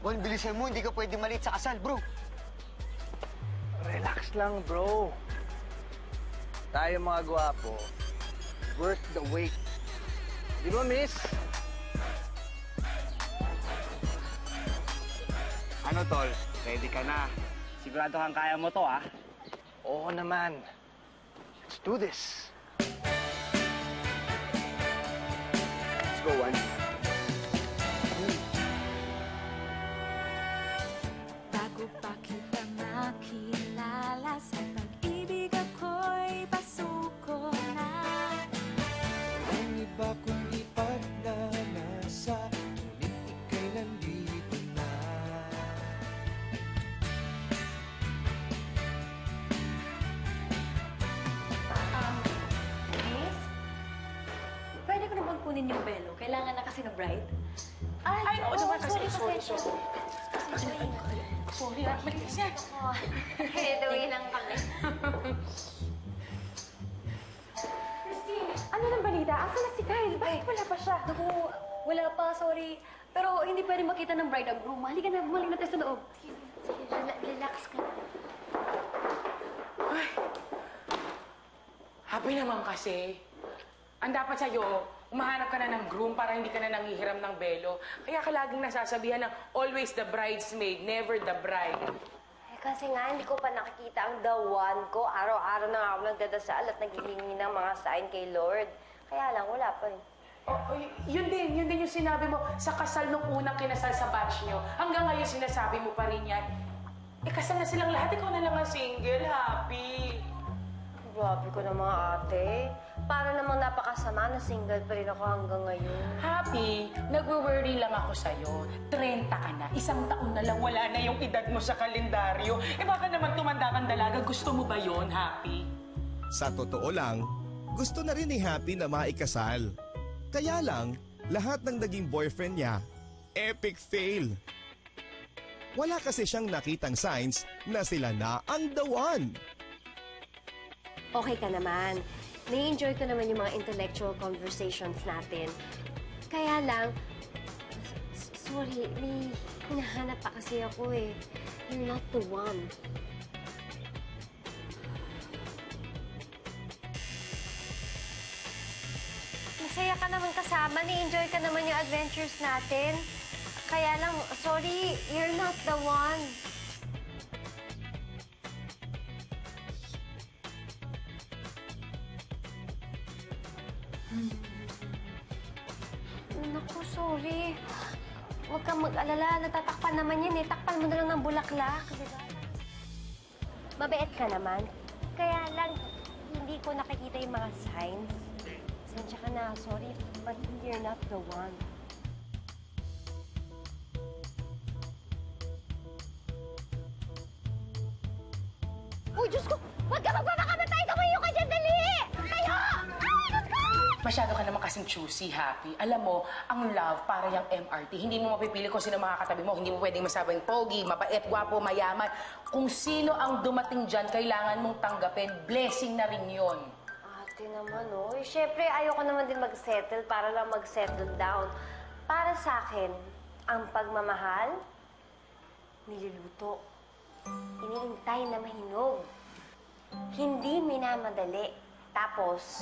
Bon, bilisan mo. Hindi ka pwede malit sa kasal, bro. Relax lang, bro. Tayo mga gwapo, worth the wait. Di ba, miss? Ano, tol? Ready ka na? Sigurado kang kaya mo to, ah? Oo naman. Let's do this. Let's go, Juan. Bago pa kita makilala, sa pag-ibig ako'y pasuko na. Ang iba kundi pagnanasa, ngunit ika'y nandito na. Miss? Pwede ko naman kunin yung belo. Kailangan na kasi na bride. Ay, oo naman kasi. Sorry. Sorry, malinis yan. Hedoy lang kami. Christine, ano nang balita? Asa na si Kyle? Bakit wala pa siya? Naku, wala pa, sorry. Pero hindi pwede makita ng bride ang groom. Halika na, bumalik na tayo sa loob. Sige, relax ka. Ay, happy naman kasi. Ang dapat sa'yo, umahanap ka na ng groom para hindi ka na nangihiram ng belo. Kaya ka laging nasasabihan ng always the bridesmaid, never the bride. Eh, kasi nga, hindi ko pa nakikita ang the one ko. Araw-araw na ako nagdadasal at naghihingi ng mga sign kay Lord. Kaya lang, wala pa rin. Oh, yun din yung sinabi mo sa kasal nung unang kinasal sa batch nyo. Hanggang ngayon sinasabi mo pa rin yan. Eh, kasal na silang lahat, ikaw na lang ang single, happy. Grabe ko na mga ate. Para namang napakasama na single pa rin ako hanggang ngayon. Happy, nagwo-worry lang ako sa'yo. 30 ka na, 1 taon na lang wala na yung edad mo sa kalendaryo. Eh baka naman tumanda kang dalaga, gusto mo ba yon, Happy? Sa totoo lang, gusto na rin ni Happy na maikasal. Kaya lang, lahat ng naging boyfriend niya, epic fail. Wala kasi siyang nakitang signs na sila na ang the one. Okay ka naman. Na-enjoy ko naman yung mga intellectual conversations natin. Kaya lang, sorry, may hinahanap pa kasi ako eh. You're not the one. Masaya ka naman kasama. Na-enjoy ka naman yung adventures natin. Kaya lang, sorry, you're not the one. Naku, sorry. Huwag kang mag-alala. Natatakpan naman yan eh. Takpan mo na lang ng bulaklak, di ba? Mabait ka naman. Kaya lang, hindi ko nakikita yung mga signs. Sensya ka na. Sorry, but you're not the one. Uy, Diyos ko! Huwag ka magpapakamatay! Tumayo ka dyan! Dali! Tayo! Ay, Diyos ko! Masyado ka naman kasing choosy, Happy. Alam mo, ang love para yung MRT. Hindi mo mapipili kung sino makakatabi mo. Hindi mo pwedeng masabing pogi, mabait, gwapo, mayaman. Kung sino ang dumating dyan, kailangan mong tanggapin. Blessing na rin yon. Ate naman, oh. Siyempre, ayoko naman din mag-settle para lang mag-settle down. Para sa akin, ang pagmamahal, niluluto. Iniintay na mahinog. Hindi minamadali. Tapos,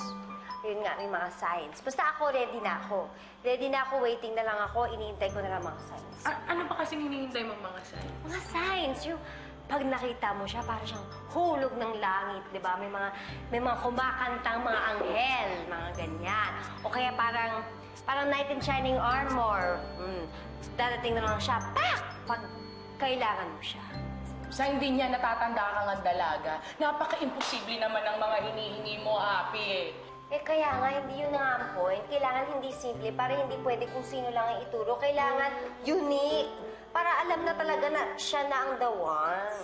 yun nga, may mga signs. Basta ako, ready na ako. Ready na ako, waiting na lang ako, iniintay ko na lang mga signs. Ano pa kasing hinihintay mong mga signs? Mga signs, yung pag nakita mo siya, parang siyang hulog ng langit, di ba? May mga kumakantang mga anghel, mga ganyan. O kaya parang knight in shining armor. Dadating na lang siya, pak! Pag kailangan mo siya. Sa hindi niya natatanda kang ang dalaga, napaka-imposible naman ang mga hinihingi mo, Happy eh. Eh kaya nga, hindi yun nga ang point. Kailangan hindi simple para hindi pwede kung sino lang ang ituro. Kailangan unique para alam na talaga na siya na ang the one.